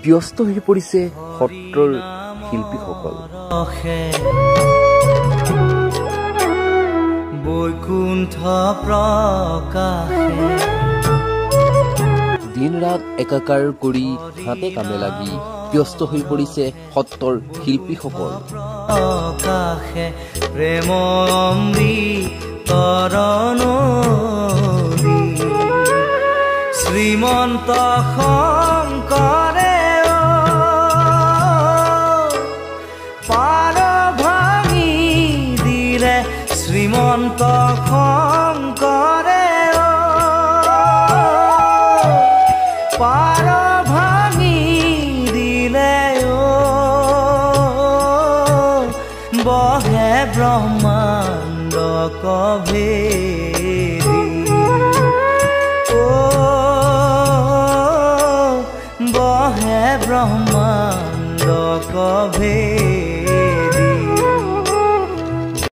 ব্যস্ত হৈ পৰিছে সত্ৰৰ শিল্পীসকল। বৈকুণ্ঠ প্ৰকাশে দিন ৰাত একাকাৰ কৰি হাতে কামে লাগি ব্যস্ত হৈ পৰিছে সত্ৰৰ শিল্পীসকল। প্ৰকাশে প্ৰেম অমৃতৰ নদী শ্ৰীমন্ত শংকৰে পাৰ ভাঙি দিলে শ্ৰীমন্ত শংকৰে পাৰ ভাঙি দিলে বহে ব্ৰহ্মাণ্ড কভেদি বহে ব্ৰহ্মাণ্ড কভেদি